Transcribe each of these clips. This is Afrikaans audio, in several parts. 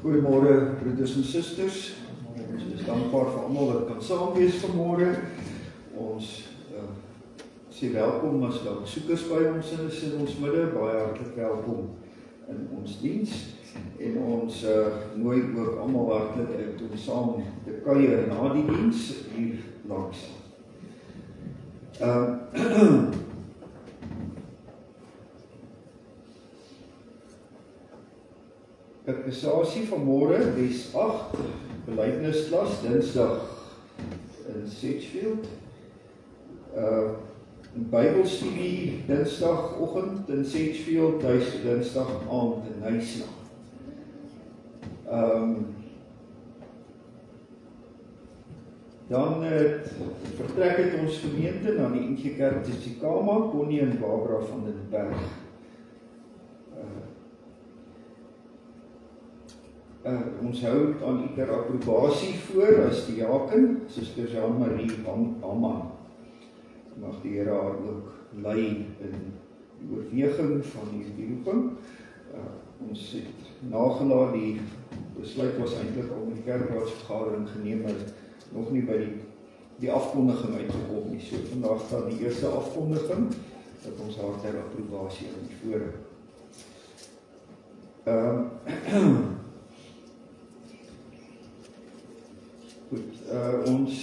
Goeiemôre broeders en susters. Ons is dankbaar vir almal wat kan saam wees vanmôre. Ons sê welkom as daar besoekers by ons in ons midde. Baie hartlik welkom in ons diens. En ons nooi ook almal hartlik uit om saam te kuier na die diens hier langs. Kateksasie vanmôre, les 8, belydenisklas, Dinsdag in Sedgefield. Bybelstudie Dinsdagoggend in Sedgefield, Dinsdag aand in Nysna. Dan vertrek het ons gemeente na die NG Kerk Tsitsikamma, Connie en Barbara van den Berg. Ons hou aan ieder approbasie voor as diaken, Suster Jean-Marie Hamman. Mag die Here haar ook lei in die oorweging van die roeping. Ons het nagelaat, die besluit was eintlik al met die kerkraadsvergadering geneem, maar nog nie by die afkondiging uitgekom nie. So vandag dan die eerste afkondiging, dat ons haar ter approbasie in die voor. Goed, ons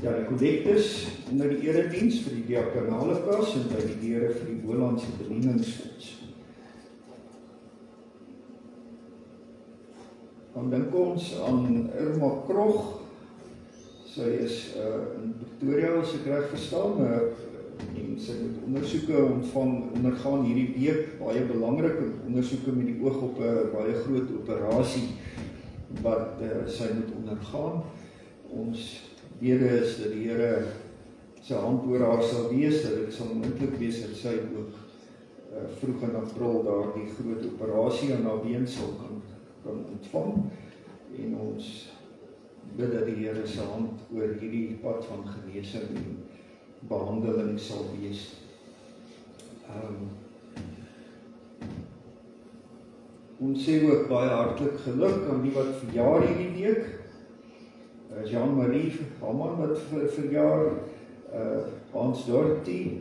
die kollektes onder die erediens vir die diakonale kas en by die deure vir die Bolandse bedieningsfonds. Dan dink ons aan Irma Krog. Sy is in Pretoria, as ek reg verstaan, en sy moet ondersoeke ondergaan hierdie week, baie belangrike ondersoeke met die oog op 'n baie groot operasie wat sy moet ondergaan. Ons bede is dat die Here sy hand oor haar sal wees, dat dit sal moontlik wees dat sy ook vroeg in April daardie groot operasie aan haar been sal kan ontvang. En ons bid dat die Here sy hand oor hierdie pad van genesing en behandeling sal wees. Ons sê ook baie hartlik geluk aan die wat verjaar hierdie week. Jean-Marie Hamman wat verjaar, Hans Dorothy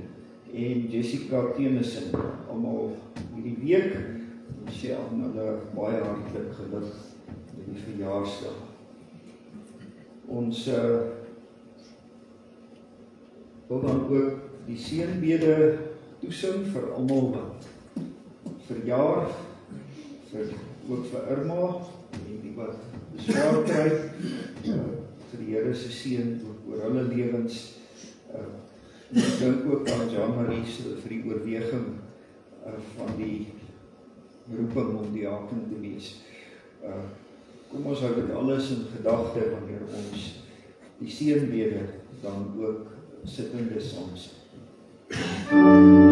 en Jessica Tennyson, almal hierdie week. Ons sê aan hulle baie hartlik geluk met die verjaarsdag. Ons wil dan ook die seënbede toesing vir almal wat verjaar, ook vir Irma en die wat beswaar kry, vir die Here se seën oor hulle lewens. Ons dink ook aan Jean-Marie vir die oorweging van die roeping om diaken te wees. Kom ons hou dit alles in gedagte wanneer ons die seënbede dan ook sittende saam sing. Amen.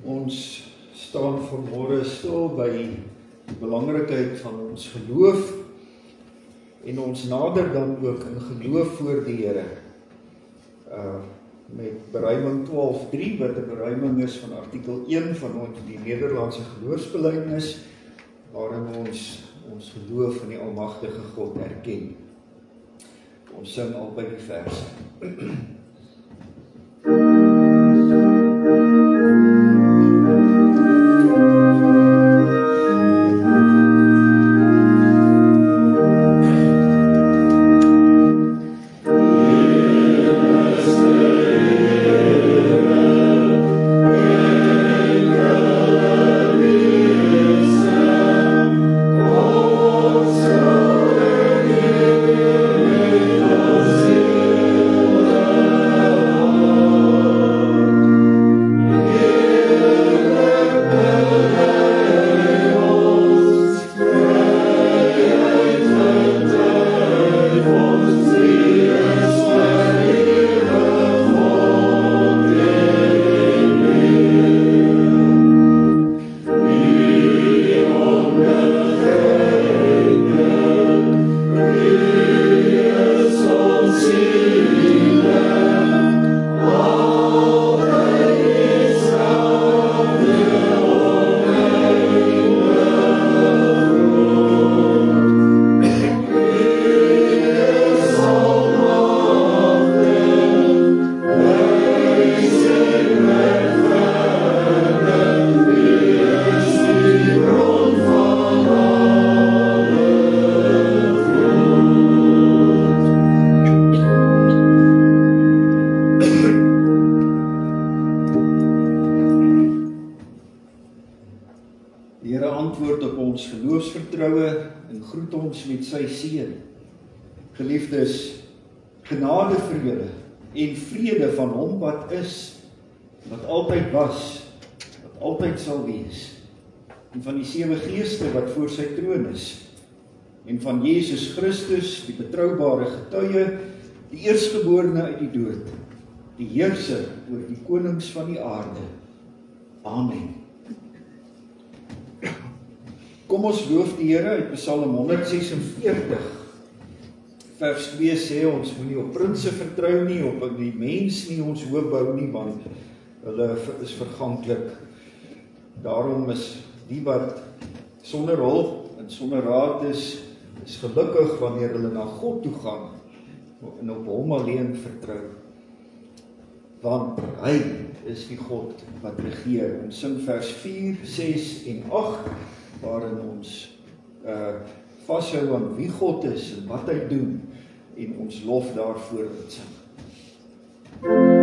Ons staan vanmôre stil by die belangrikheid van ons geloof en ons nader dan ook in geloof voor die Here. Met beruiming 12:3 wat 'n beruiming is van artikel 1 van die Nederlandse geloofsbelijdenis, waarin ons geloof in die almagtige God erken. Ons sing albei die verse. Met sy seën. Geliefdes, genade vir julle en vrede van hom wat is, wat altyd was, wat altyd sal wees, en van die 7 geeste wat voor sy troon is, en van Jesus Christus, die betroubare getuie, die eerstgeborene uit die dood, die heerser oor die konings van die aarde. Amen. Kom ons loof die Here uit Psalm 146, vers 2 sê ons moenie op prinse vertrou nie, op die mens nie ons hoop bou nie, want hulle is verganklik. Daarom is die wat sonder hulp en sonder raad is gelukkig wanneer hulle na God toe gaan en op hom alleen vertrou. Want hy is die God wat regeer. Ons sing vers 4, 6 en 8, waarin ons vashou aan wie God is en wat hy doen, en ons lof daarvoor insing. Amen.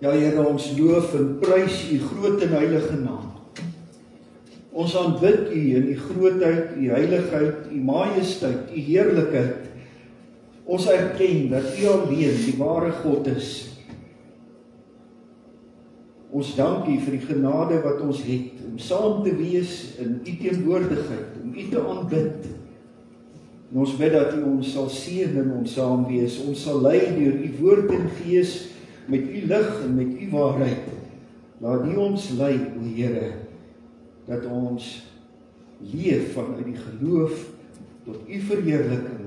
Ja, Here, ons loof en prys U groot en heilige naam. Ons aanbid U in U grootheid, U heiligheid, U majesteit, U heerlikheid. Ons erken dat U alleen die ware God is. Ons dank U vir die genade wat ons het, om saam te wees in U teenwoordigheid, om U te aanbid. En ons bid dat U ons sal seën in ons saam wees, ons sal lei deur U woord en gees, met U lig en met U waarheid. Laat U ons lei, o Here, dat ons leef vanuit die geloof tot U verheerliking.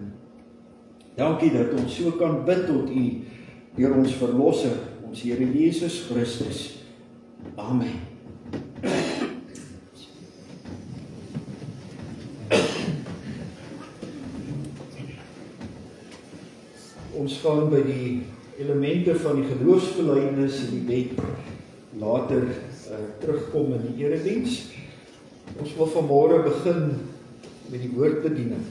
Dankie dat ons so kan bid tot U, deur ons Verlosser, ons Here Jesus Christus. Amen. Ons gaan by die elemente van die geloofsbelijdenis in die wet later terugkom in die erediens. Ons wil vanmôre begin met die woordbediening.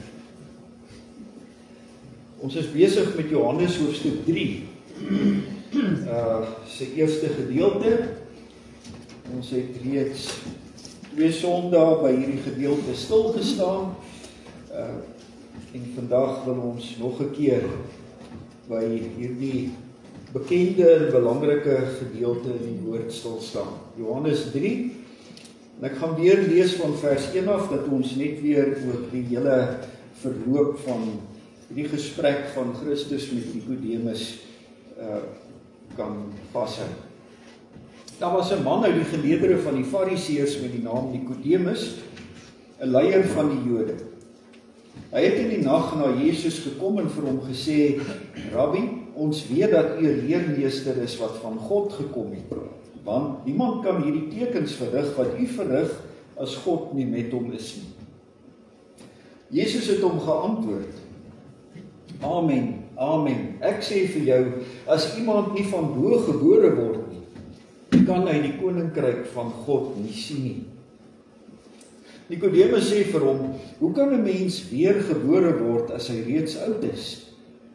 Ons is besig met Johannes hoofstuk 3, sy eerste gedeelte. Ons het reeds 2 Sondae by hierdie gedeelte stilgestaan, en vandag wil ons nog 'n keer by hierdie bekende en belangrike gedeelte in die woord stil staan. Johannes 3, en ek gaan weer lees van vers 1 af, dat ons net weer oor die hele verloop van die gesprek van Christus met Nikodemus kan vashou. Daar was 'n man uit die geleerdere van die Fariseërs met die naam Nikodemus, 'n leier van die Jode. Hy het in die nag na Jesus gekom en vir hom gesê: Rabbi, ons weet dat U 'n leermeester is wat van God gekom het, want niemand kan hierdie tekens verrig wat U verrig as God nie met hom is nie. Jesus het hom geantwoord: Amen, amen, ek sê vir jou, as iemand nie van bo gebore word nie, kan hy die koninkryk van God nie sien nie. Nikodemus sê vir hom: hoe kan 'n mens weer gebore word as hy reeds oud is?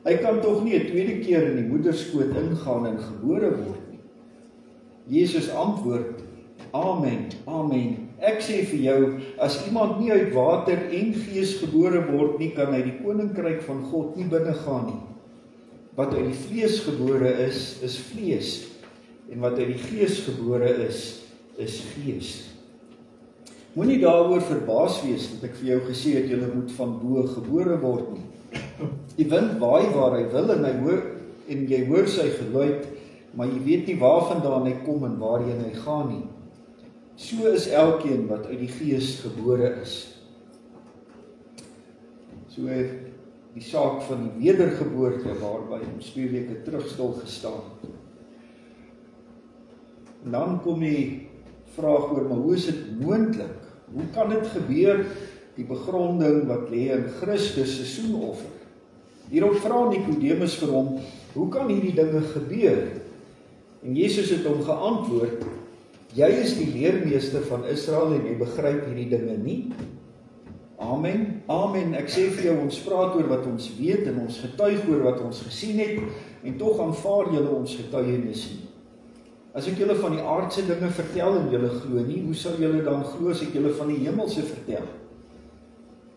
Hy kan tog nie 'n tweede keer in die moederskoot ingaan en gebore word nie. Jesus antwoord: Amen, amen, ek sê vir jou, as iemand nie uit water en gees gebore word nie, kan hy die koninkryk van God nie binnegaan nie. Wat uit die vlees gebore is vlees, en wat uit die gees gebore is gees. Moenie daaroor verbaas wees dat ek vir jou gesê het, julle moet van bo gebore word nie. Die wind waai waar hy wil en jy hoor sy geluid, maar jy weet nie waarvandaan hy kom en waarheen hy gaan nie. So is elkeen wat uit die gees gebore is. So die saak van die wedergeboorte waarby ons 2 weke terug stil gestaan het. En dan kom die vraag oor, maar hoe is dit moontlik? Hoe kan dit gebeur? Die begronding wat lê in Christus se soenoffer. Hierop vra Nikodemus vir hom: hoe kan hierdie dinge gebeur? En Jesus het hom geantwoord: jy is die leermeester van Israel en jy begryp hierdie dinge nie? Amen, amen, ek sê vir jou, ons praat oor wat ons weet en ons getuig oor wat ons gesien het, en tog aanvaar julle ons getuienis nie. As ek julle van die aardse dinge vertel en julle glo nie, hoe sal julle dan glo as ek julle van die hemelse vertel?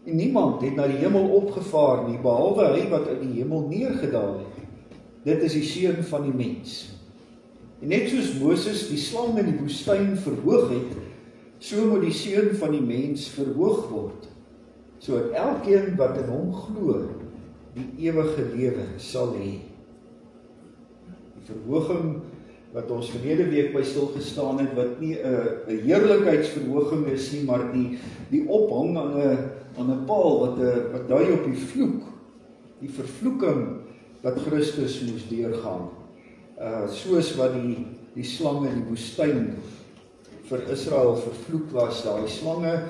En niemand het na die hemel opgevaar nie, behalwe hy wat uit die hemel neergedaal het. Dit is die seun van die mens. En net soos Moses die slang in die woestyn verhoog het, so moet die seun van die mens verhoog word, sodat elkeen wat in hom glo, die ewige lewe sal hê. Die verhoging wat ons verlede week by stil gestaan het, wat nie 'n heerlikheidsverhoging is nie, maar die ophang aan 'n paal wat dui op die vloek, die vervloeking wat Christus moes deurgaan. Soos wat die slange in die woestyn vir Israel vervloek was, daai slange,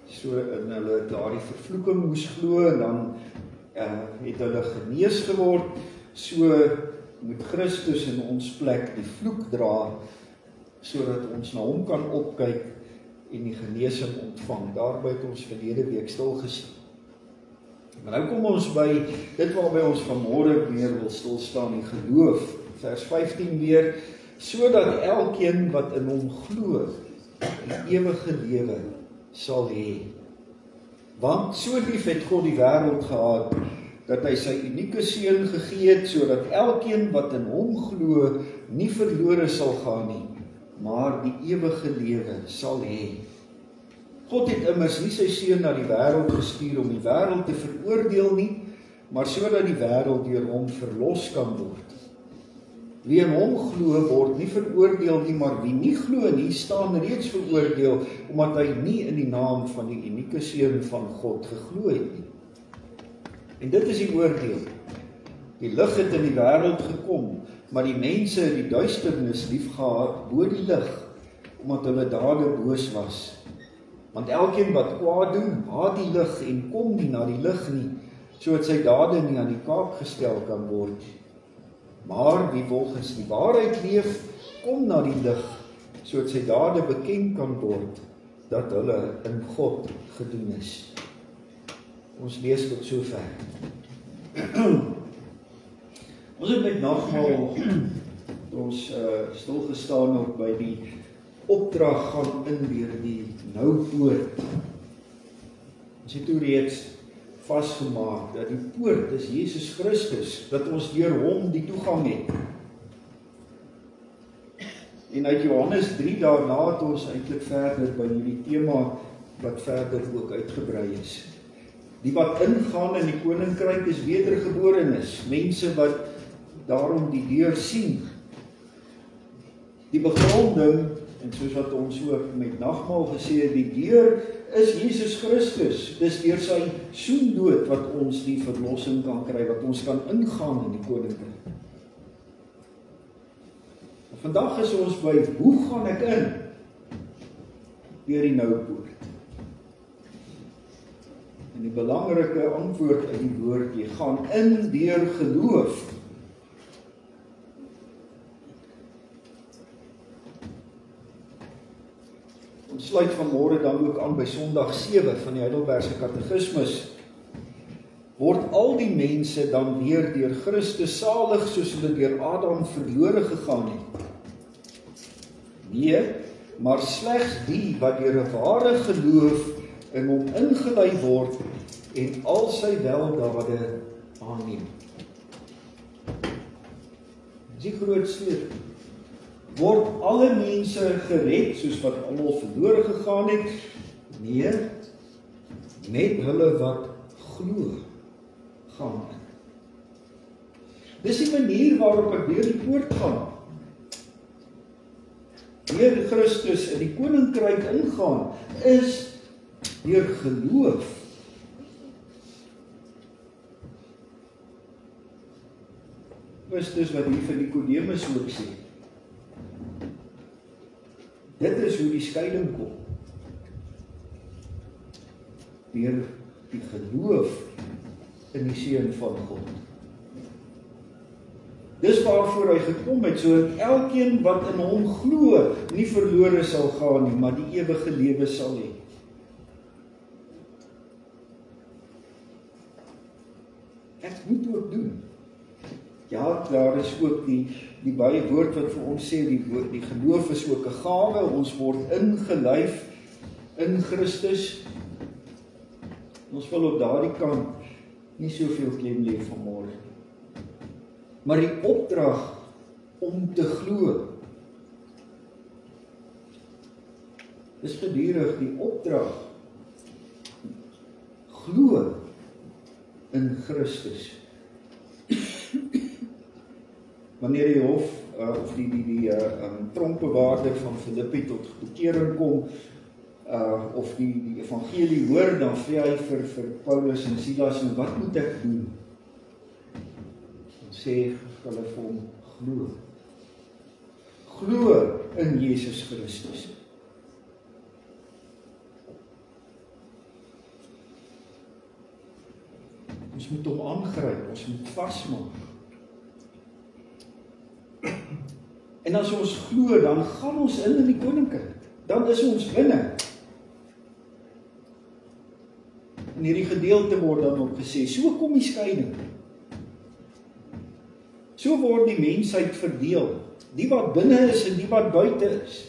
so in hulle daardie vervloeking moes glo, en dan het hulle genees geword, so moet Christus in ons plek die vloek dra, sodat ons na hom kan opkyk en die genesing ontvang. Daarby het ons verlede week stilgestaan. Maar nou kom ons by dit waarby ons vanmôre meer wil stilstaan, die geloof. Vers 15 weer, sodat elkeen wat in hom glo, die ewige lewe sal hê. Want so lief het God die wêreld gehad, dat hy sy unieke seun gegee het, sodat elkeen wat in hom glo, nie verlore sal gaan nie, maar die ewige lewe sal hê. God het immers nie sy seun na die wêreld gestuur om die wêreld te veroordeel nie, maar sodat die wêreld deur hom verlos kan word. Wie in hom glo, word nie veroordeel nie, maar wie nie glo nie, staan reeds veroordeel, omdat hy nie in die naam van die unieke seun van God geglo het nie. En dit is die oordeel. Die lig het in die wêreld gekom, maar die mense het die duisternis liefgehad bo die lig, omdat hulle dade boos was. Want elkeen wat kwaad doen, haat die lig en kom nie na die lig nie, sodat sy dade nie aan die kaak gestel kan word. Maar wie volgens die waarheid leef, kom na die lig, sodat sy dade bekend kan word, dat hulle in God gedoen is. Ons lees tot sover. Ons het met nagmaal ons stilgestaan ook by die opdrag gaan in deur die nou poort. Ons het toe reeds vasgemaak dat die poort is Jesus Christus, dat ons deur hom die toegang het. En uit Johannes 3 daarna het ons eintlik verder by hierdie tema wat verder ook uitgebrei is. Die wat ingaan in die koninkryk is wedergeborenes, mense wat daarom die deur sien. Die begronding, en soos wat ons ook met nagmaal gesê het, die deur is Jesus Christus. Dis deur sy soendood wat ons die verlossing kan kry, wat ons kan ingaan in die koninkryk. Vandag is ons by, hoe gaan ek in? Deur die nou poort. En die belangrike antwoord uit die woord, jy gaan in deur geloof. Ons sluit vanmôre dan ook aan by Sondag 7 van die Heidelbergse Katekismus. Word al die mense dan weer deur Christus salig, soos hulle deur Adam verlore gegaan het? Nee, maar slegs die wat deur 'n ware geloof in hom ingelei word en al sy weldade aanneem. Dis die groot sleutel. Word alle mense gered, soos wat almal verlore gegaan het? Nee, net hulle wat glo, gaan in. Dis die manier waarop ek deur die poort gaan. Deur Christus in die koninkryk ingaan, is deur geloof. Christus wat hier vir Nikodemus ook sê. Dit is hoe die skeiding kom. Deur die geloof in die Seun van God. Dis waarvoor hy gekom het, sodat elkeen wat in hom glo, nie verlore sal gaan nie, maar die ewige lewe sal hê. Ek moet ook doen. Ja, daar is ook die baie woord wat vir ons sê, die geloof is ook 'n gawe, ons word ingelyf in Christus. Ons wil op daardie kant nie soveel klem lê vanmôre. Maar die opdrag om te glo, is gedurig die opdrag, glo in Christus. Wanneer die hof of die tronkbewaarder van Filippi tot bekering kom, of die evangelie hoor, dan vra hy vir Paulus en Silas, en wat moet ek doen? Dan sê hulle vir hom, glo. Glo in Jesus Christus. Ons moet hom aangryp, ons moet vasmaak. En as ons glo, dan gaan ons in die koninkryk. Dan is ons binne. In hierdie gedeelte word dan ook gesê, so kom die skeiding. So word die mensheid verdeel. Die wat binne is en die wat buite is.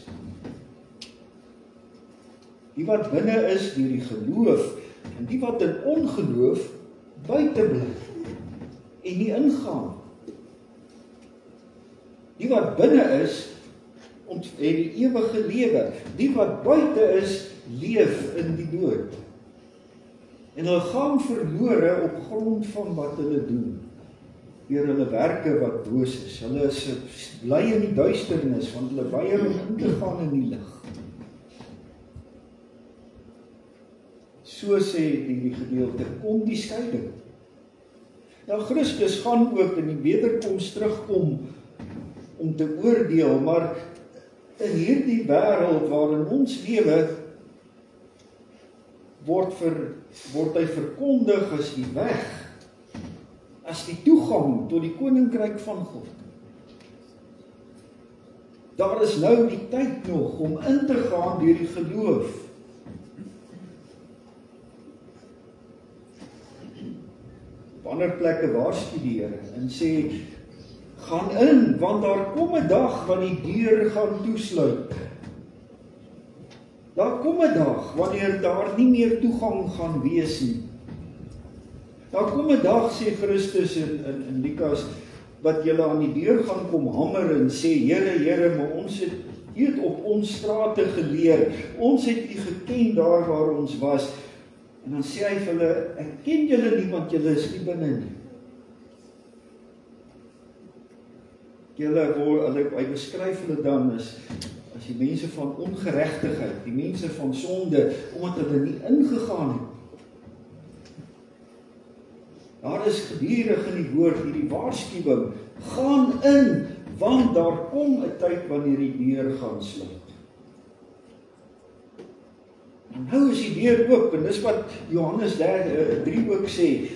Die wat binne is deur die geloof en die wat in ongeloof buite bly en nie ingaan. Die wat binne is het die ewige lewe. Die wat buite is leef in die dood. En hulle gaan verlore op grond van wat hulle doen. Deur hulle werke wat boos is. Hulle is bly in die duisternis, want hulle weier om in te gaan in die lig. So sê die gedeelte, kom die skeiding. Nou Christus gaan ook in die wederkoms terugkom om te oordeel, maar in hierdie wêreld waarin ons lewe, word hy verkondig as die weg, as die toegang tot die koninkryk van God. Daar is nou die tyd nog om in te gaan deur die geloof. Op ander plekke waarsku die Here en sê, gaan in, want daar kom 'n dag wanneer die deur gaan toesluit. Daar kom 'n dag wanneer daar nie meer toegang gaan wees nie. Daar kom 'n dag, sê Christus in Lukas, wat julle aan die deur gaan kom hamer en sê, Here, Here, maar ons het op ons strate geleer, ons het U geken daar waar ons was. En dan sê hy vir hulle, ek ken julle nie, want julle is nie binne nie. Hy beskryf hulle dan as die mense van ongeregtigheid, die mense van sonde, omdat hulle nie ingegaan het. Daar is gedurig in die woord hierdie waarskuwing, gaan in, want daar kom 'n tyd wanneer die deur gaan sluit. En nou is die deur oop, en dis wat Johannes 3 ook sê,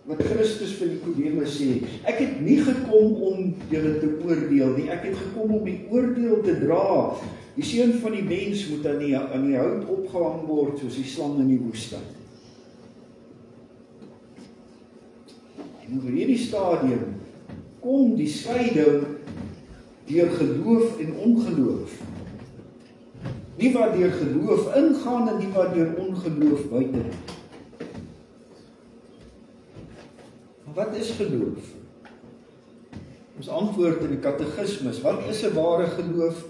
wat Christus vir Nikodemus sê, ek het nie gekom om julle te oordeel nie, ek het gekom om die oordeel te dra. Die seun van die mens moet aan die hout opgehang word, soos die slang in die woestyn. En oor hierdie stadium kom die skeiding deur geloof en ongeloof. Nie wat deur geloof ingaan en nie wat deur ongeloof buite. Wat is geloof? Ons antwoord in die katekismus, wat is 'n ware geloof?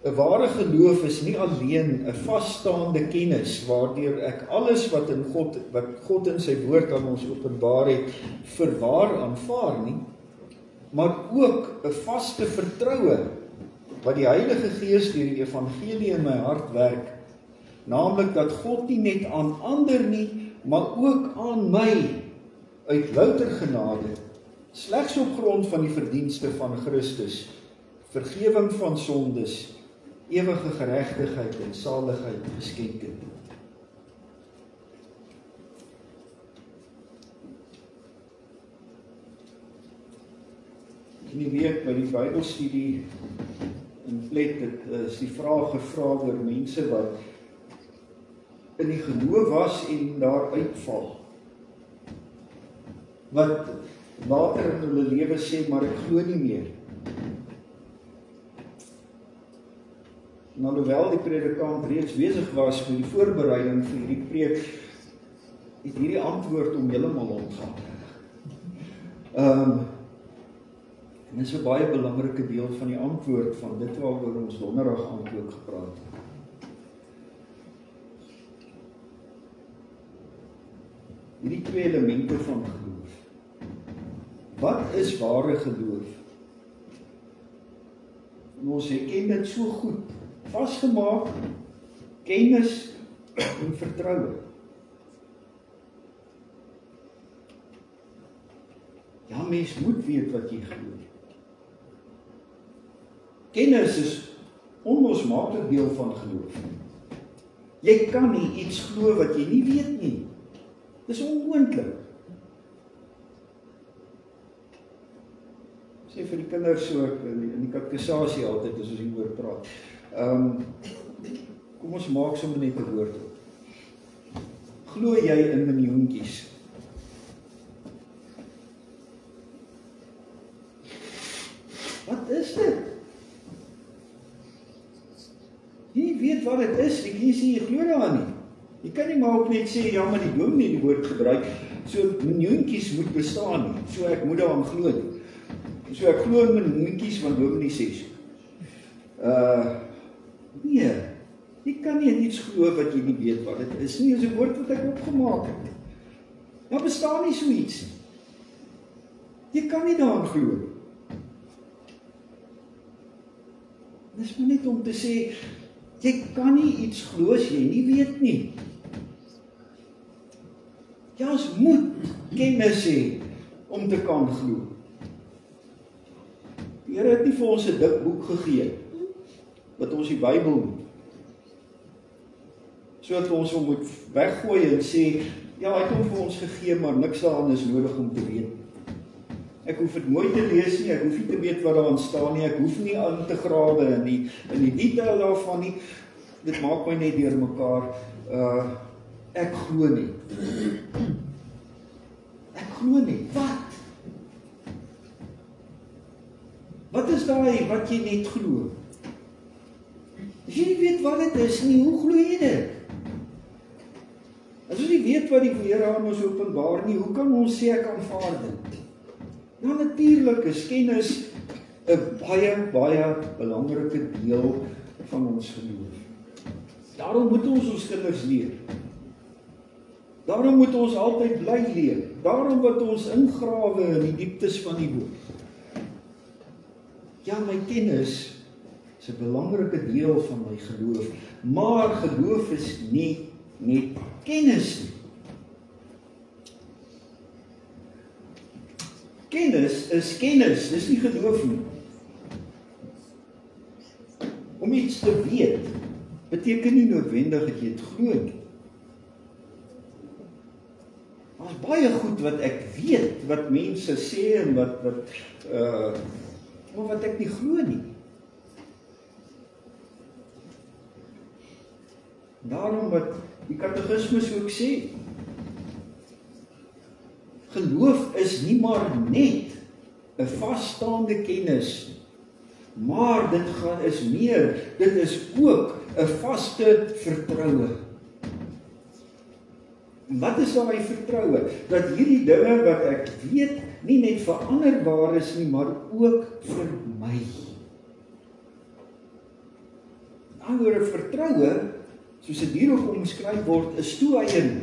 'n Ware geloof is nie alleen 'n vasstaande kennis, waardeur ek alles wat God in sy woord aan ons openbaar het, vir waar aanvaar nie, maar ook 'n vaste vertroue, wat die Heilige Gees deur die evangelie in my hart werk, naamlik dat God nie net aan ander nie, maar ook aan my, uit louter genade, slegs op grond van die verdienste van Christus, vergewing van sondes, ewige geregtigheid en saligheid geskenk het. In die week by die Bybelstudie in Plet is die vraag gevra oor mense wat in die geloof was en daar uitval. Wat later in hulle lewe sê, maar ek glo nie meer. En alhoewel die predikant reeds besig was met die voorbereiding vir hierdie preek, het hierdie antwoord om heeltemal ontgaan. En dit is 'n baie belangrike deel van die antwoord van dit waaroor ons donderdag aand ook gepraat het. Hierdie twee elemente van geloof. Wat is ware geloof? En ons ken dit so goed, vasgemaak, kennis en vertroue. Ja, mens moet weet wat jy glo. Kennis is onlosmaaklik deel van geloof. Jy kan nie iets glo wat jy nie weet nie. Dis onmoontlik. Sê vir die kinders so in die katekisasie altyd as ons hieroor praat. Kom ons maak sommer net 'n woord op. Glo jy in miljoentjies? Wat is dit? Jy weet wat dit is, jy sê jy glo daaraan nie. Jy kan nie maar ook net sê, ja, maar die dominee die woord gebruik, so miljoentjies moet bestaan nie, so ek moet daaraan glo nie. So ek glo in miljoentjies, want dominee sê so. Nee, jy kan nie in iets glo wat jy nie weet wat dit is nie, is 'n woord wat ek opgemaak het. Nou bestaan nie so iets nie. Jy kan nie daaraan glo nie. Dis maar net om te sê, jy kan nie iets glo as jy nie weet nie. Jy moet kennis hê om te kan glo. Die Here het nie vir ons 'n dik boek gegee wat ons die Bybel noem. Sodat ons hom moet weggooi en sê, ja, hy het hom vir ons gegee, maar niks daaraan is nodig om te weet. Ek hoef dit nooit te lees nie, ek hoef nie te weet wat daarin staan nie, ek hoef nie aan te grawe in die detail daarvan nie. Dit maak my net deurmekaar. Ek glo nie. Ek glo nie. Wat? Wat is daai wat jy net glo? As jy nie weet wat dit is nie, hoe glo jy dit? As ons nie weet wat die Here aan ons openbaar nie, hoe kan ons sê ek aanvaar dit? Nou natuurlik is kennis 'n baie belangrike deel van ons geloof. Daarom moet ons kinders leer. Daarom moet ons altyd bly leer. Daarom moet ons ingrawe in die dieptes van die woord. Ja, my kennis is 'n belangrike deel van my geloof, maar geloof is nie net kennis nie. Kennis is kennis, dis nie geloof nie. Om iets te weet, beteken nie noodwendig dat jy dit glo nie. Daar's baie goed wat ek weet, wat mense sê en maar wat ek nie glo nie. Daarom wat die katekismes ook sê, geloof is nie maar net 'n vasstaande kennis, maar dit is meer, dit is ook 'n vaste vertroue. Wat is daai vertroue? Dat hierdie dinge wat ek weet, nie net veranderbaar is nie, maar ook vir my. Ander vertroue, soos dit hier ook omskryf word, is toeëiening.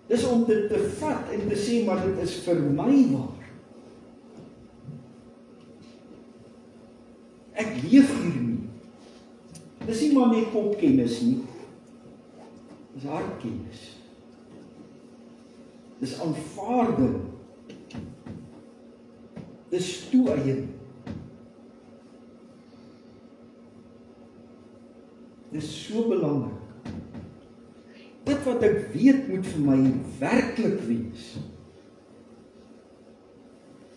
Dis om dit te vat en te sê, maar dit is vir my waar. Ek leef hiermee. Dis nie maar net kopkennis nie. Dis hartkennis. Dis aanvaarding. Dis toeëiening. Dis so belangrik. Dit wat ek weet moet vir my werklik wees.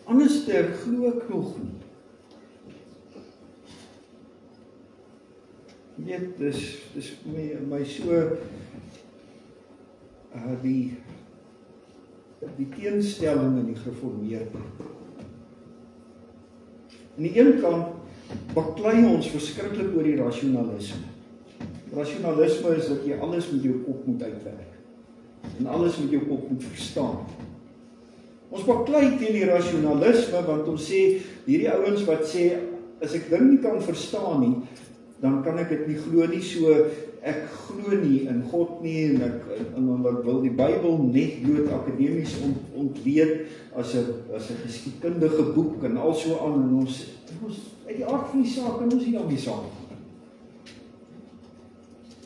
Anders glo ek nog nie. Weet, dis my so die teenstelling in die gereformeerde. Aan die een kant baklei ons verskriklik oor die rasionalisme. Rasionalisme is dat jy alles met jou kop moet uitwerk. En alles met jou kop moet verstaan. Ons baklei teen die rasionalisme, want ons sê, hierdie ouens wat sê, as ek ding nie kan verstaan nie, dan kan ek dit nie glo nie, so ek glo nie in God nie, en ek wil die Bybel net bloot akademies ontleed as 'n geskiedkundige boek en al so aan, en ons uit die aard van die saak kan ons nie daarmee saam.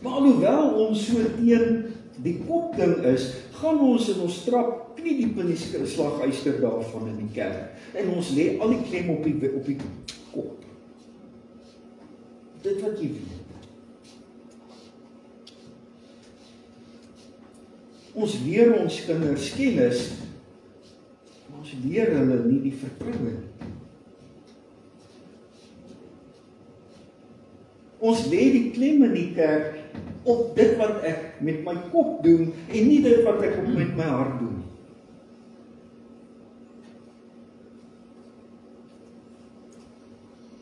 Maar alhoewel ons so teen die kopding is, gaan ons in ons trap kniediep in die slaghuister daarvan in die kerk, en ons lê al die klem op die kop. Dit wat jy weet. Ons leer ons kinders kennis, maar ons leer hulle nie die vertroue nie. Ons lê die klem in die kerk op dit wat ek met my kop doen, en nie dit wat ek met my hart doen.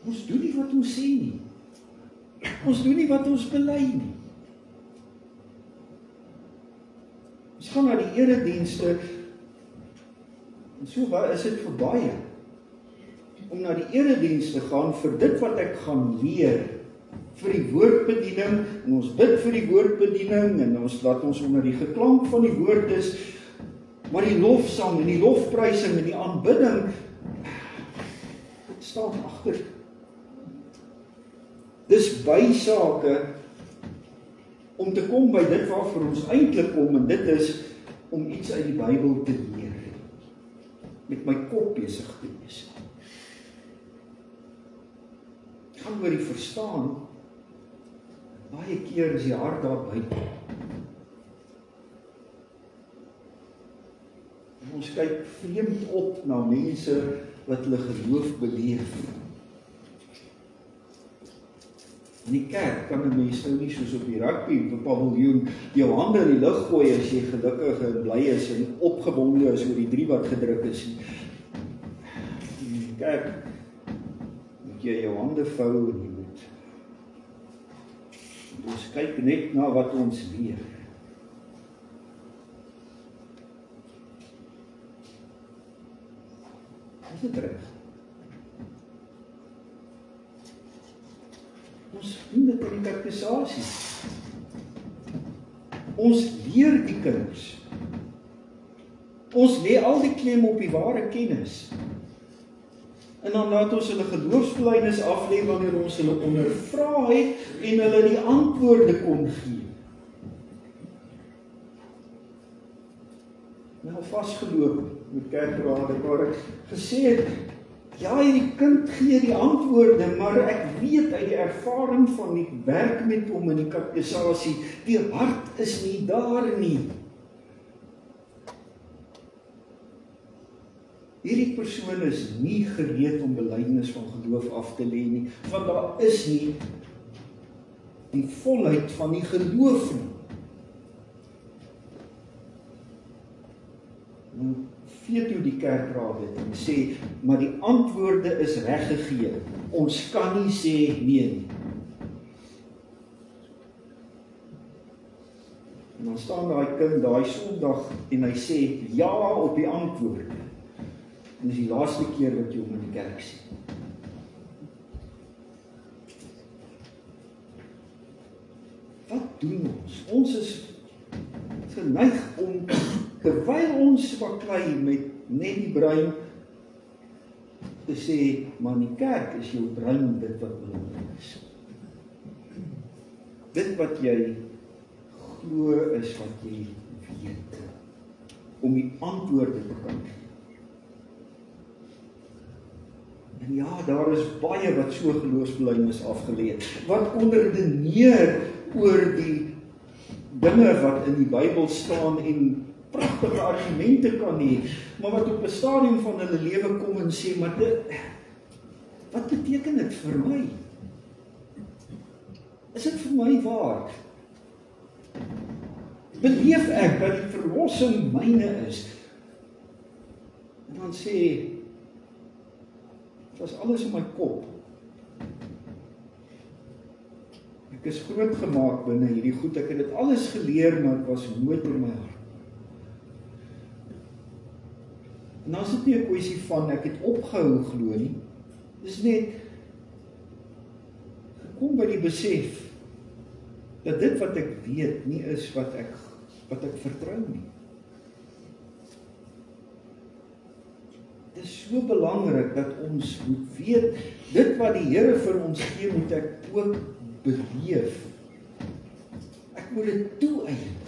Ons doen nie wat ons sê nie. Ons doen nie wat ons bely nie. Ons gaan na die eredienste, en so is dit vir baie, om na die eredienste gaan vir dit wat ek gaan leer, vir die woordbediening, en ons bid vir die woordbediening, en ons laat ons onder die geklank van die woord is, maar die lofsang, en die lofprysing, en die aanbidding, dit staan agter. Dis bysake, om te kom by dit waarvoor ons eintlik kom, en dit is om iets uit die Bybel te leer. Met my kop besig te wees. Ek gaan oor die verstaan, baie keer is die hart daar buite. Ons kyk vreemd op na mense wat hulle geloof beleef. In die kerk kan 'n mens nou nie soos op die rugby, op 'n paviljoen, jou hande in die lug gooi as jy gelukkig en bly is en opgewonde is oor die 3 wat gedruk is. In die kerk moet jy jou hande vou en jy moet. Ons kyk net na wat ons leer. Is dit reg? Ons doen dit in die katekisasie. Ons leer die kinders. Ons lê al die klem op die ware kennis. En dan laat ons hulle geloofsbelijdenis aflê wanneer ons hulle ondervra het en hulle die antwoorde kon gee. Nou vasgeloop met kerkrade waar ek gesê het, ja, die kind gee die antwoorde, maar ek weet uit die ervaring van die werk met hom in die katekisasie, die hart is nie daar nie. Hierdie persoon is nie gereed om belydenis van geloof af te lê nie, want daar is nie die volheid van die geloof nie. Nou vee toe die kerkraad het en sê, maar die antwoorde is reggegee. Ons kan nie sê nee nie. En dan staan daai kind daai Sondag en hy sê ja op die antwoorde. En dis die laaste keer wat jy hom in die kerk sien. Wat doen ons? Ons is geneig om, terwyl ons baklei met net die brein, te sê, maar in die kerk is jou brein dit wat belangrik is. Dit wat jy glo is wat jy weet, om die antwoorde te kan gee. En ja, daar is baie wat so geloofsbelijdenis afgeleer, wat onderdineer oor die dinge wat in die Bybel staan en pragtige argumente kan hê, maar wat op 'n stadium van hulle lewe kom en sê, maar wat beteken dit vir my? Is dit vir my waar? Beleef ek dat die verlossing myne is? En dan sê, dit was alles in my kop. Ek is groot gemaak binne hierdie goed, ek het dit alles geleer, maar het was nooit in my hart. En dan is dit nie 'n kwessie van, ek het opgehou glo nie, dis net, gekom by die besef, dat dit wat ek weet, nie is wat ek vertrou nie. Dit is so belangrik dat ons moet weet, dit wat die Here vir ons gee, moet ek ook beleef. Ek moet dit toeëien.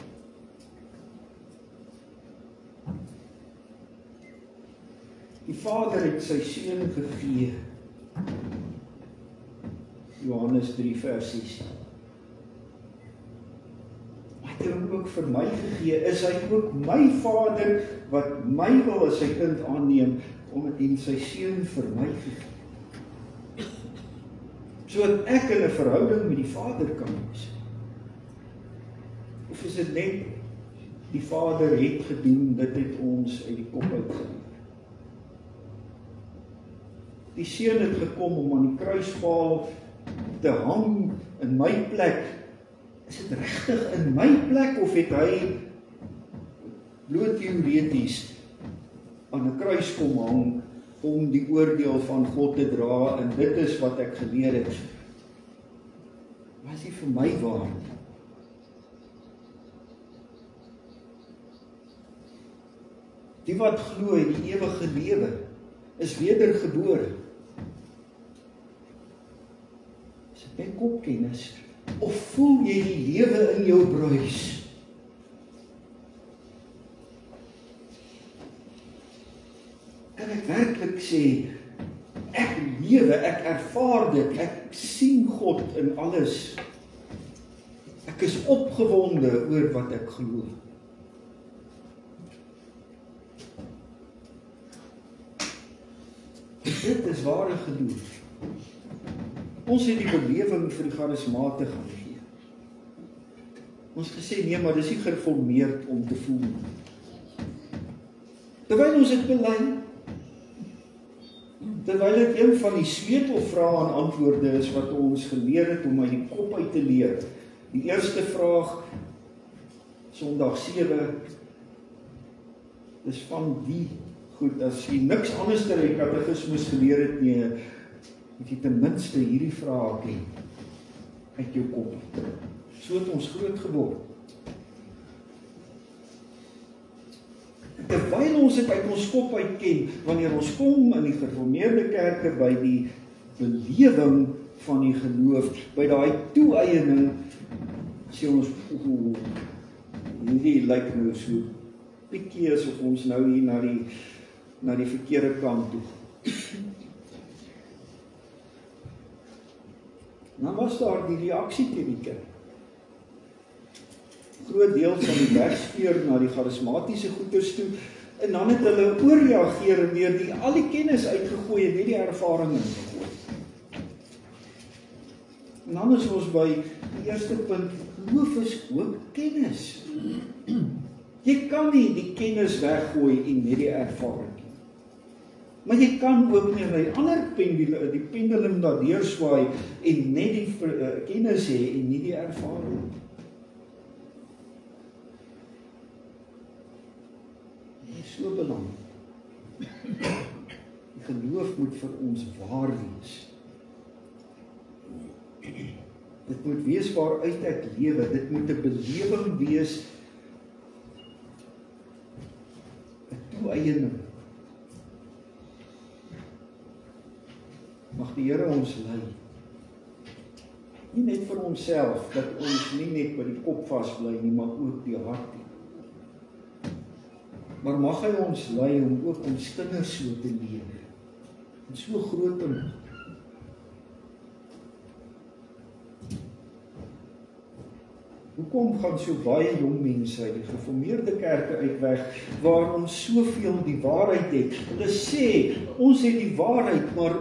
Die Vader het sy seun gegee. Johannes 3 vers 6. Maar hy het hom ook vir my gegee. Is hy ook my Vader wat my wil as sy kind aanneem, omdat hy sy seun vir my gegee. Sodat ek in 'n verhouding met die Vader kan wees. Of is dit net die Vader het gedoen, dit het ons uit die kop uit gedoen. die seun het gekom om aan die kruispaal te hang in my plek. Is dit regtig in my plek of het hy bloot teoreties aan 'n kruis kom hang om die oordeel van God te dra en dit is wat ek geleer het? Was nie vir my waar nie. Die wat glo in die ewige lewe is wedergebore. Is dit net kopkennis? Of voel jy die lewe in jou bruis? Kan ek werklik sê, ek lewe, ek ervaar dit, ek sien God in alles. Ek is opgewonde oor wat ek glo. Dit is ware geloof. Ons het die belewing vir die charismatige gegee. Ons gesê, nee, maar dis nie gereformeerd om te voel. Terwyl ons het bely, terwyl dit een van die sleutelvrae en antwoorde is wat ons geleer het om uit die kop uit te leer. Die eerste vraag, Sondag 7, is van die goed, as jy niks anders ter die katekismus geleer het nie, moet jy ten minste hierdie vraag ken uit jou kop. So het ons groot geword. Terwyl ons dit uit ons kop uit ken, wanneer ons kom in die gereformeerde kerke by die belewing van die geloof, by daai toe-eiening, sê ons, hierdie lyk nou so pikkie asof ons nou hier na die verkeerde kant toe. Dan was daar die reaksie teen die kerk. Groot deel van die wegspeer na die charismatiese goeders toe, en dan het hulle oorreageer en weer al die kennis uitgegooi en net die ervaring ingegooi. En dan is ons by die eerste punt, geloof is ook kennis. Jy kan nie die kennis weggooi en net die ervaring. Maar jy kan ook nie by ander die pendulum daar deurswaai en net die kennis hê en nie die ervaring. Dit is so belangrik. Die geloof moet vir ons waar wees. Dit moet wees waaruit ek lewe. Dit moet 'n belewing wees, 'n toe-eiening. Mag die Here ons lei. Nie net vir onsself, dat ons nie net by die kop vasbly nie, maar ook die hart. Maar mag hy ons lei om ook ons kinders so te leer. En so groot te maak. Hoekom gaan so baie jong mense uit die gereformeerde kerke uitweg, waar ons soveel die waarheid het? Hulle sê, ons het die waarheid, maar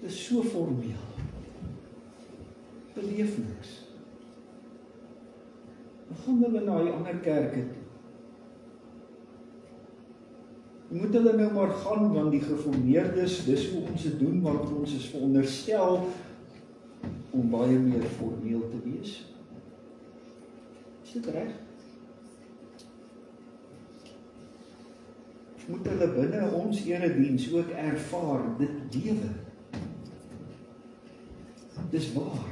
dit is so formeel. Beleef niks. Dan gaan hulle na die ander kerke toe. Moet hulle nou maar gaan, want die gereformeerdes, dis hoe ons dit doen, want ons is veronderstel om baie meer formeel te wees. Is dit reg? Moet hulle binne ons erediens ook ervaar, dit lewe. Dis waar.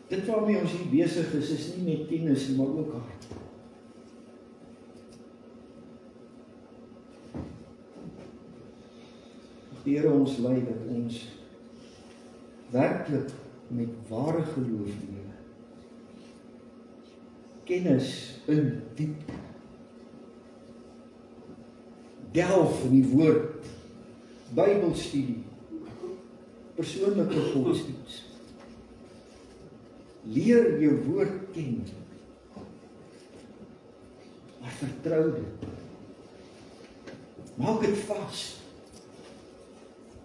Dit waarmee ons hier besig is nie net kennis, maar ook hart. Die Here ons lei dat ons werklik met ware geloof lewe. Kennis in diep. Delf in die woord. Bybelstudie. Persoonlike godsdienst. Leer jou woord ken. Maar vertrou dit. Maak dit vas.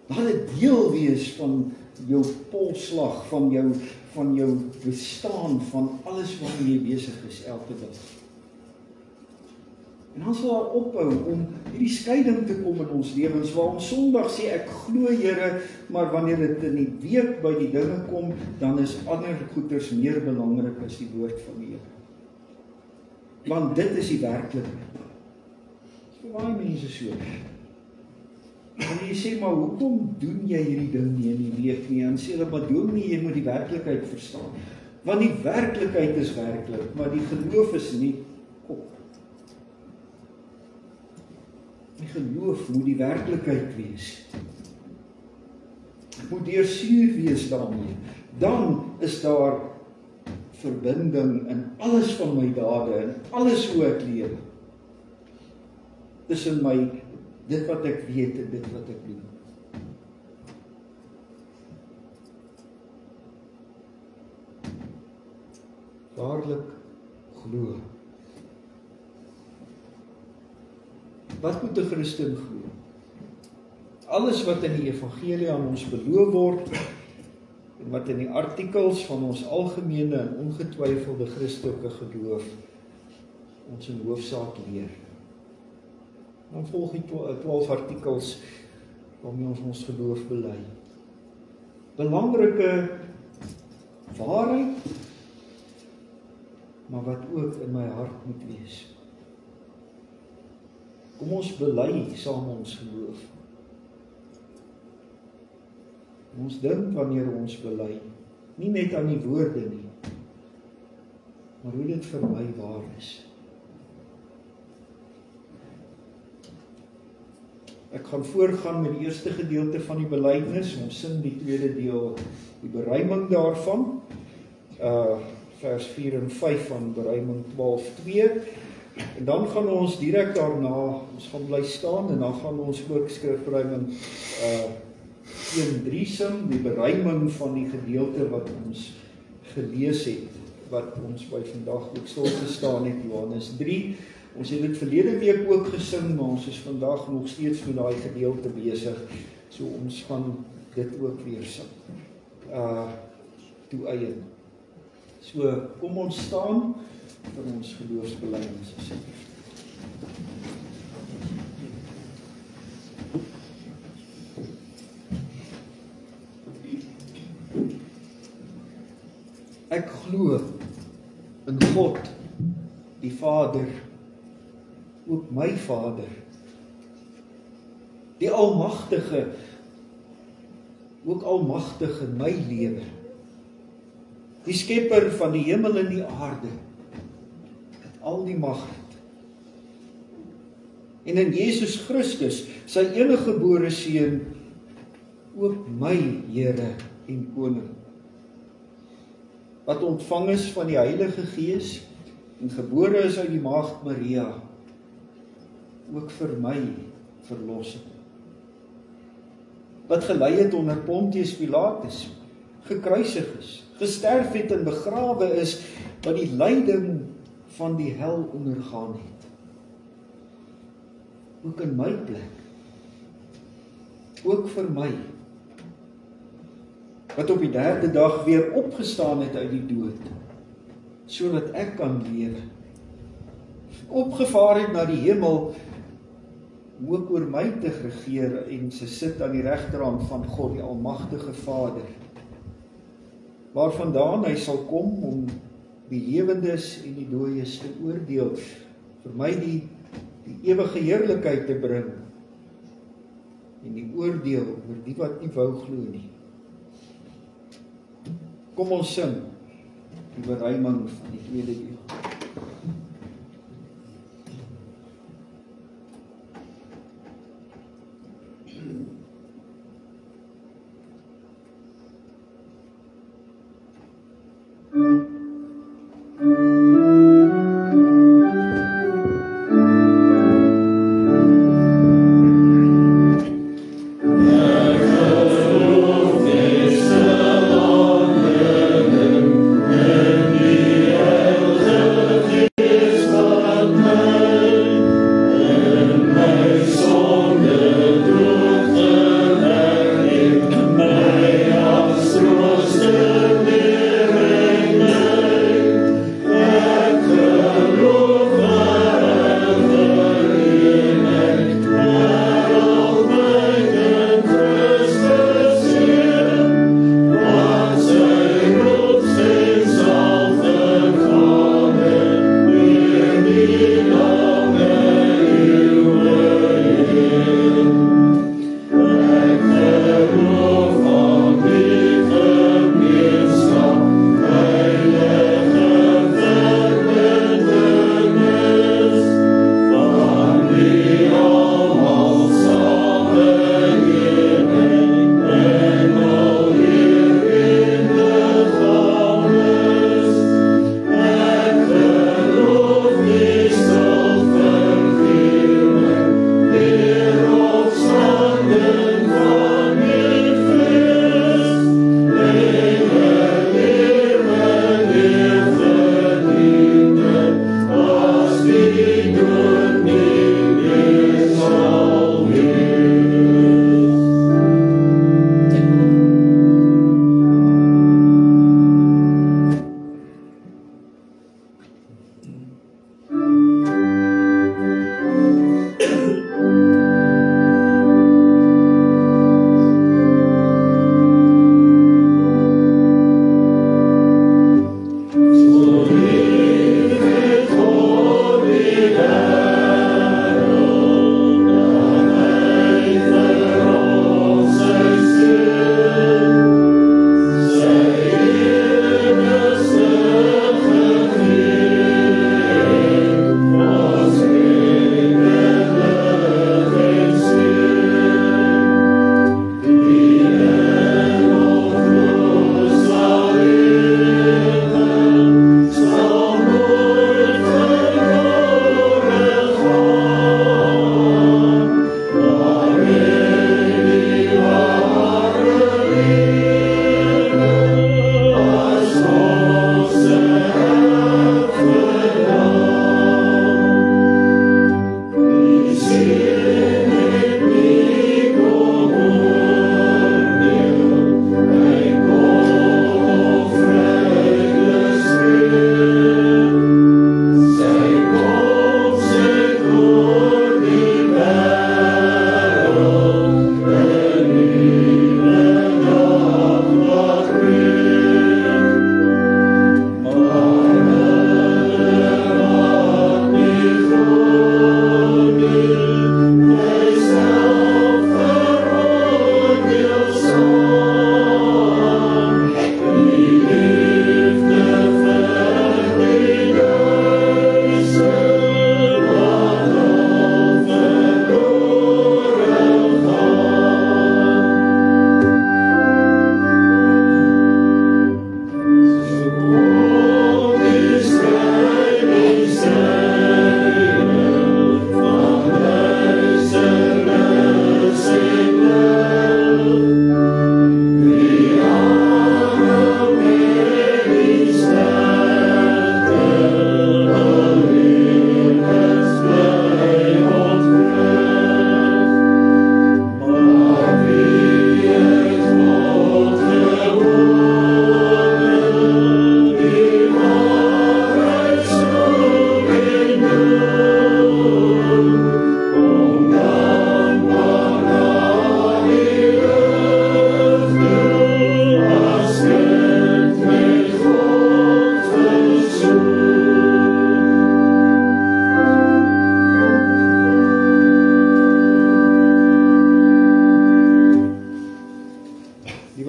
Laat dit deel wees van jou polsslag, van jou bestaan, van alles waarmee jy besig is elke dag. En dan sal daar ophou om hierdie skeiding te kom in ons lewens, waar ons Sondag sê, ek glo Here, maar wanneer dit in die week by die dinge kom, dan is ander goeders meer belangrik as die woord van die Here. Want dit is die werklikheid. Vir baie mense so. En jy sê, maar hoekom doen jy hierdie ding nie in die week nie? En sê hulle, maar doen nie, jy moet die werklikheid verstaan. Want die werklikheid is werklik, maar die geloof is nie kop. Die geloof moet die werklikheid wees. Moet deursuur wees daarmee. Dan is daar verbinding in alles van my dade, in alles hoe ek lewe. Tussen my, dit wat ek weet en dit wat ek doen. Waarlik glo. Wat moet 'n Christen glo? Alles wat in die evangelie aan ons beloof word, en wat in die artikels van ons algemene en ongetwyfelde Christelike geloof ons in hoofsaak leer. Dan volg die 12 artikels waarmee ons geloof bely. Belangrike waarheid, maar wat ook in my hart moet wees. Kom ons bely saam ons geloof. Ons dink wanneer ons bely, nie net aan die woorde nie, maar hoe dit vir my waar is. Ek gaan voorgaan met die eerste gedeelte van die belydenis, ons sing die tweede deel, die beruiming daarvan, vers 4 en 5 van beruiming 12:2, en dan gaan ons direk daarna, ons gaan bly staan, en dan gaan ons ook skrifberuiming 1:3 sing, die beruiming van die gedeelte wat ons gelees het, wat ons by vandag ook stil gestaan het, Johannes 3. Ons het dit verlede week ook gesing, maar ons is vandag nog steeds met daai gedeelte besig, so ons gaan dit ook weer sing, toeëien. So, kom ons staan vir ons geloofsbelijdenis asseblief. Ek glo in God, die Vader, ook my Vader, die Almagtige, ook almagtig in my lewe, die skepper van die hemel en die aarde, het al die mag het. En in Jesus Christus, sy enige gebore seun, ook my Here en Koning, wat ontvang is van die Heilige Gees, en gebore is uit die maagd Maria, ook vir my verlossing. Wat gelei het onder Pontius Pilatus, gekruisig is, gesterf het en begrawe is, wat die lyding van die hel ondergaan het. Ook in my plek, ook vir my, wat op die derde dag weer opgestaan het uit die dood, sodat ek kan lewe, opgevaar het na die hemel, om ook oor my te regeer en sy sit aan die regterhand van God, die Almagtige Vader, waarvandaan hy sal kom om die lewendes en die dooies te oordeel, vir my die ewige heerlikheid te bring, en die oordeel oor die wat nie wou glo nie. Kom ons sing die beruiming van die tweede deel. Amen.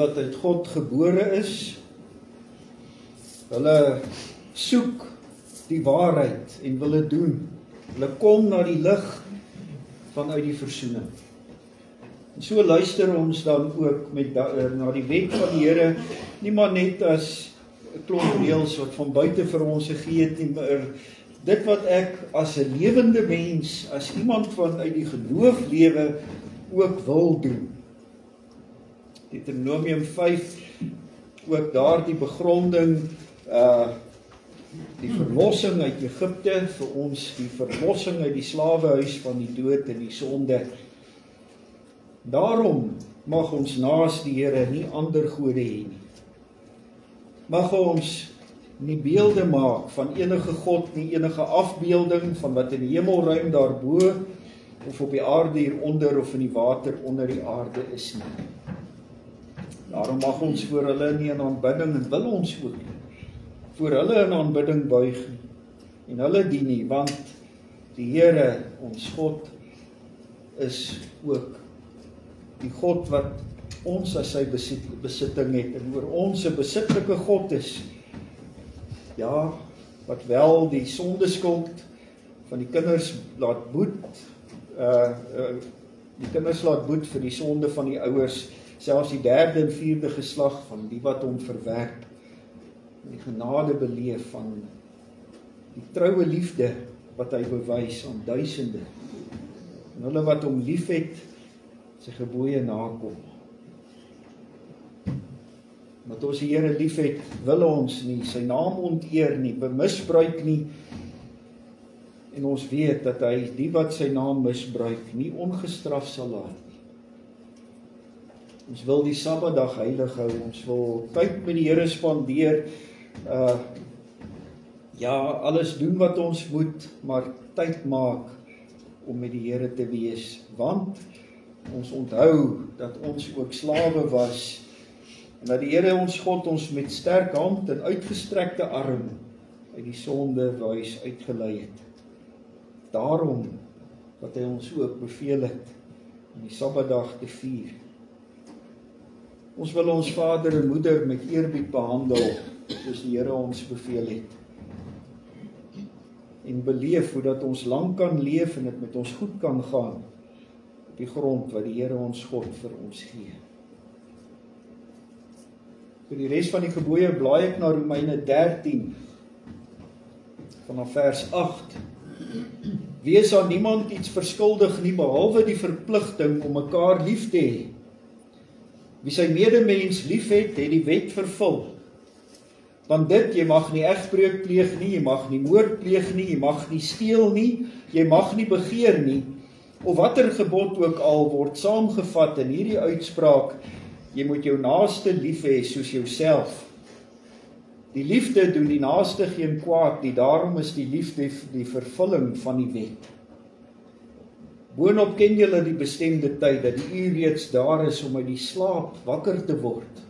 wat uit God gebore is. Hulle soek die waarheid en wil dit doen. Hulle kom na die lig vanuit die versoening. En so luister ons dan ook na die wet van die Here, nie maar net as 'n klomp reëls wat van buite vir ons gegee het nie, maar dit wat ek as 'n lewende mens, as iemand vanuit die geloof lewe, ook wil doen. Deuteronomium 5, ook daar die begronding, die verlossing uit Egipte, vir ons die verlossing uit die slawehuis van die dood en die sonde. Daarom mag ons naas die Here nie ander gode hê nie. Mag ons nie beelde maak van enige God nie, enige afbeelding van wat in die hemelruim daarbo of op die aarde hieronder of in die water onder die aarde is nie. Daarom mag ons voor hulle nie in aanbidding, en wil ons ook nie, voor hulle in aanbidding buig en hulle dien nie, want die Here, ons God, is ook die God wat ons as sy besitting het, en oor ons 'n besitlike God is, ja, wat wel die sondeskuld van die kinders laat boet, die kinders laat boet vir die sonde van die ouers, selfs die 3de en 4de geslag van die wat hom verwerp, en die genade beleef van die troue liefde wat hy bewys aan duisende, en hulle wat hom lief het, sy gebooie nakom. Wat ons die Here lief het, wil ons nie sy naam onteer nie, misbruik nie, en ons weet dat hy die wat sy naam misbruik nie ongestraf sal laat nie. Ons wil die Sabbatdag heilig hou, ons wil tyd met die Here spandeer, alles doen wat ons moet, maar tyd maak om met die Here te wees, want ons onthou dat ons ook slawe was, en dat die Here ons God ons met sterk hand en uitgestrekte arm uit die sondehuis uitgelei het. Daarom wat hy ons ook beveel het om die Sabbatdag te vier. Ons wil ons vader en moeder met eerbied behandel, soos die Here ons beveel het. En beleef hoe dat ons lang kan leef en dit met ons goed kan gaan op die grond wat die Here ons God vir ons gee. Vir die res van die gebooie blaai ek na Romeine 13 vanaf vers 8. Wees aan niemand iets verskuldig nie, behalwe die verpligting om mekaar lief te hê. Wie sy medemens lief het, het die wet vervul. Want dit, jy mag nie egbreuk pleeg nie, jy mag nie moord pleeg nie, jy mag nie steel nie, jy mag nie begeer nie, of watter gebod ook al word saamgevat in hierdie uitspraak, jy moet jou naaste lief hê soos jouself. Die liefde doen die naaste geen kwaad nie, daarom is die liefde die vervulling van die wet. Boonop ken julle die bestemde tyd, dat die uur reeds daar is om uit die slaap wakker te word.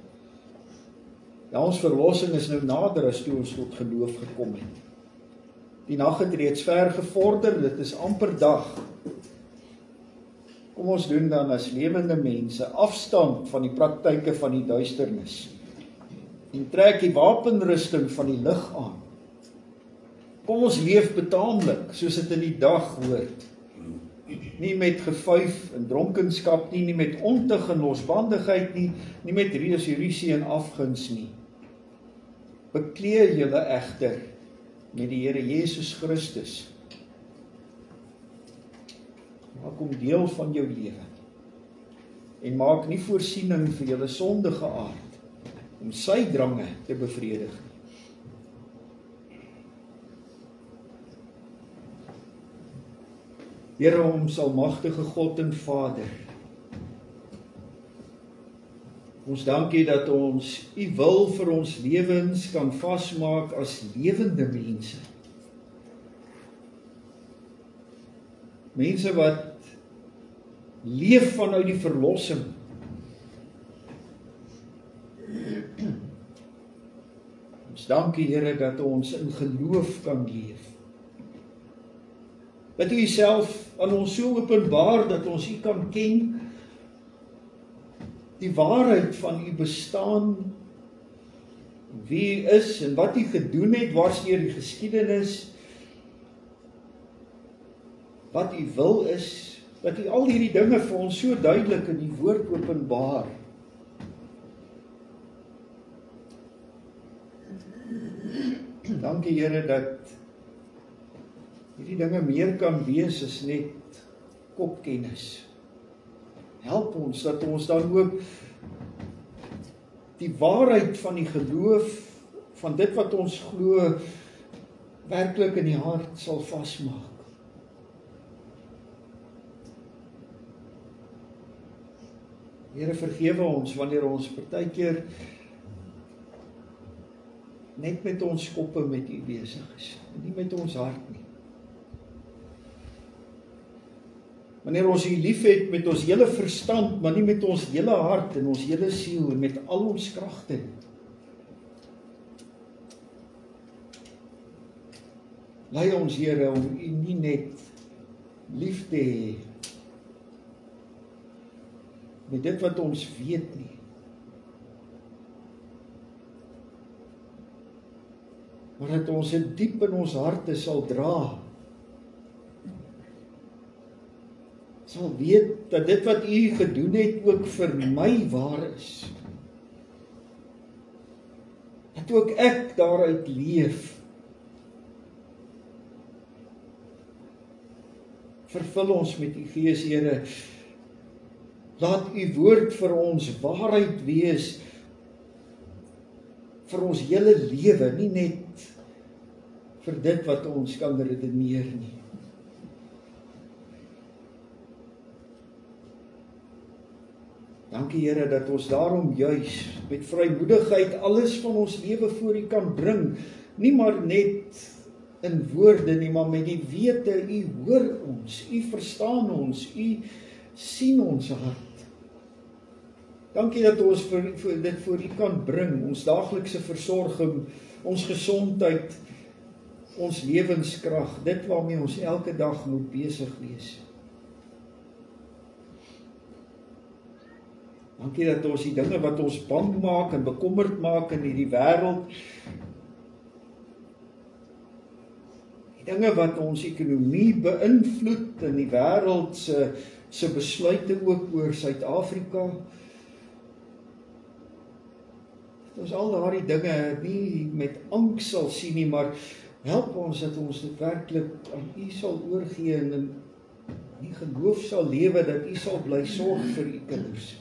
Ja, ons verlossing is nou nader as toe ons tot geloof gekom het. Die nag het reeds ver gevorder, dit is amper dag. Kom ons doen dan as lewende mense afstand van die praktyke van die duisternis en trek die wapenrusting van die lig aan. Kom ons leef betaamlik, soos dit in die dag hoort. Nie met gevuif en dronkenskap nie, nie met ontug en losbandigheid nie, nie met rusie en afguns nie. Bekleë julle egter met die Here Jesus Christus. Maak hom deel van jou lewe. En maak nie voorsiening vir julle sondige aard om sy drange te bevredig nie. Here, ons almagtige God en Vader, ons dankie dat ons u wil vir ons lewens kan vasmaak as lewende mense. Mense wat leef vanuit die verlossing. Ons dankie, Here, dat ons in geloof kan leef. Dat u self aan ons so openbaar, dat ons u kan ken, die waarheid van u bestaan, wie u is en wat u gedoen het, waarsteer die geskiedenis, wat u wil is, dat u al hierdie dinge vir ons so duidelik in die woord openbaar. Dankie Here dat hierdie dinge meer kan wees as net kopkennis. Help ons dat ons dan ook die waarheid van die geloof, van dit wat ons glo, werklik in die hart sal vasmaak. Here, vergewe ons wanneer ons partykeer net met ons koppe met u besig is, en nie met ons hart nie. Wanneer ons u liefhet met ons hele verstand, maar nie met ons hele hart en ons hele siel en met al ons kragte. Lei ons Here om u nie net lief te hê met dit wat ons weet nie, maar dat ons dit diep in ons harte sal dra, sal weet dat dit wat u gedoen het ook vir my waar is, dat ook ek daaruit leef. Vervul ons met u Gees, Here. Laat u woord vir ons waarheid wees, vir ons hele lewe, nie net vir dit wat ons kan redeneer nie. Dankie Here dat ons daarom juis met vrymoedigheid alles van ons lewe voor u kan bring, nie maar net in woorde nie, maar met die wete, u hoor ons, u verstaan ons, u sien ons hart. Dankie dat ons dit voor u kan bring, ons daaglikse versorging, ons gesondheid, ons lewenskrag, dit waarmee ons elke dag moet besig wees. Dankie dat ons die dinge wat ons bang maak en bekommerd maak in hierdie wêreld, die dinge wat ons ekonomie beïnvloed in die wêreld se besluite ook oor Suid-Afrika, dat ons al daardie dinge nie met angs sal sien nie, maar help ons dat ons dit werklik aan u sal oorgee en in die geloof sal lewe, dat u sal bly sorg vir u kinders.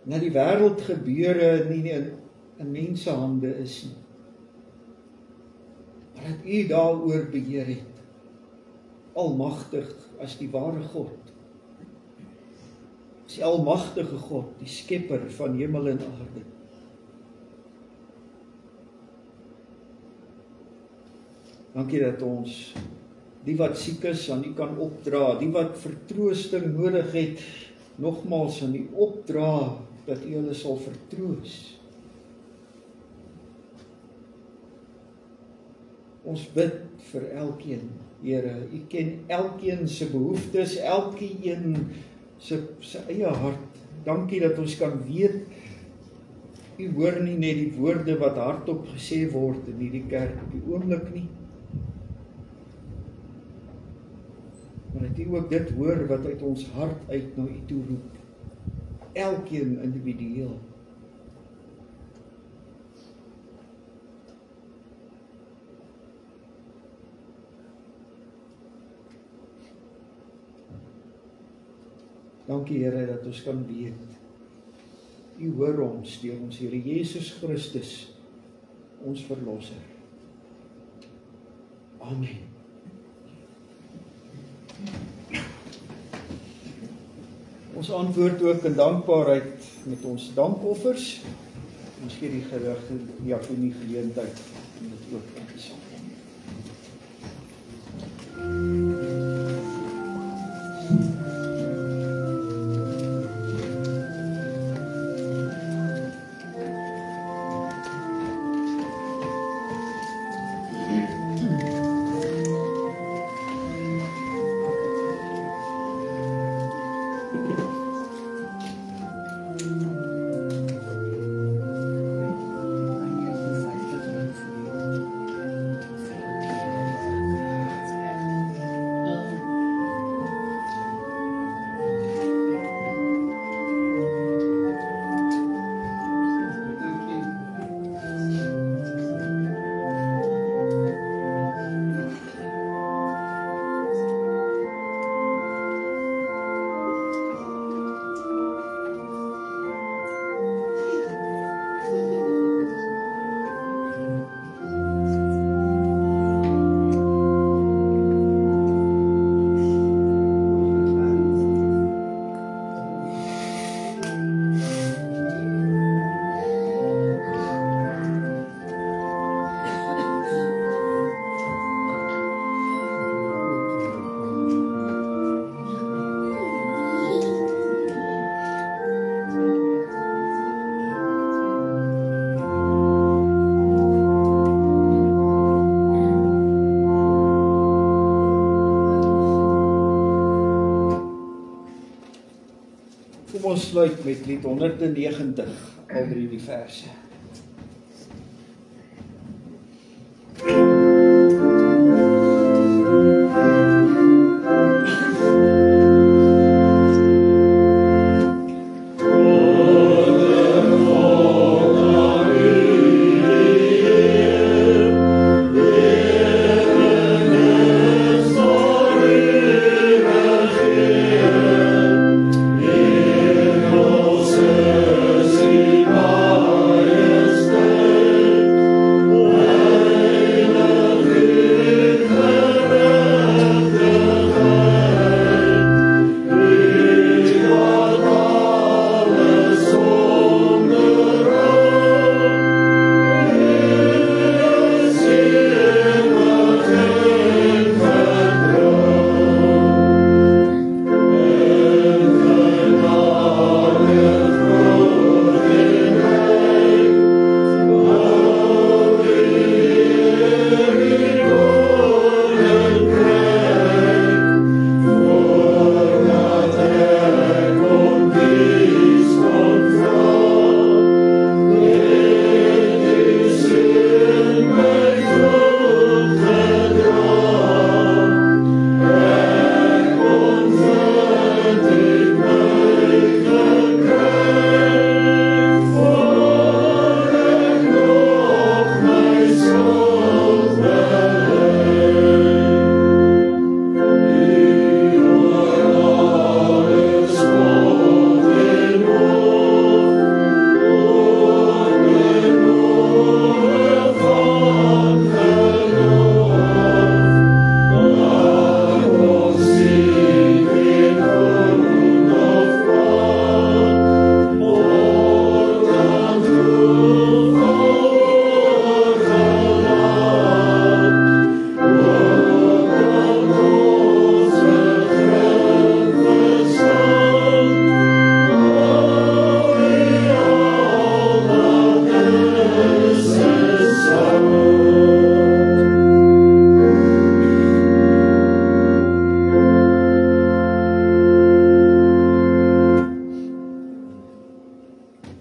Dat die wêreld gebeure nie in mense hande is nie, maar dat u daaroor beheer het, almagtig as die ware God, as die almagtige God, die skepper van hemel en aarde. Dankie dat ons die wat siek is aan u kan opdra, die wat vertroosting nodig het, nogmaals aan u opdra, dat u hulle sal vertroos. Ons bid vir elkeen, Here, u ken elkeen se behoeftes, elkeen se eie hart. Dankie dat ons kan weet, u hoor nie net die woorde wat hardop gesê word in hierdie kerk op die oomblik nie, maar dat u ook dit hoor wat uit ons hart uit na u toe roep. Elkeen individueel. Dankie Here dat ons kan weet, u hoor ons deur ons Here Jesus Christus, ons verlosser. Amen. Ons antwoord ook in dankbaarheid met ons dankoffers. Ons gee die gerigte diakonie geleentheid om dit ook in te saam. Kom ons sluit met lied 190, al 3 die verse.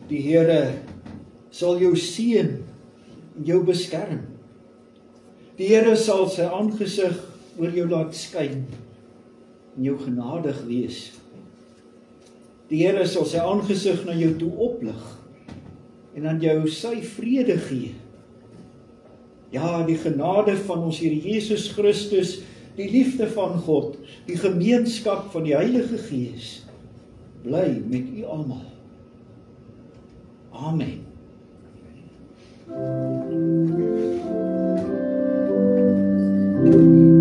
Die Here sal jou seën en jou beskerm. Die Here sal sy aangesig oor jou laat skyn en jou genadig wees. Die Here sal sy aangesig na jou toe oplig en aan jou sy vrede gee. Ja, die genade van ons Here Jesus Christus, die liefde van God, die gemeenskap van die Heilige Gees, bly met u almal. Amen. Thank you.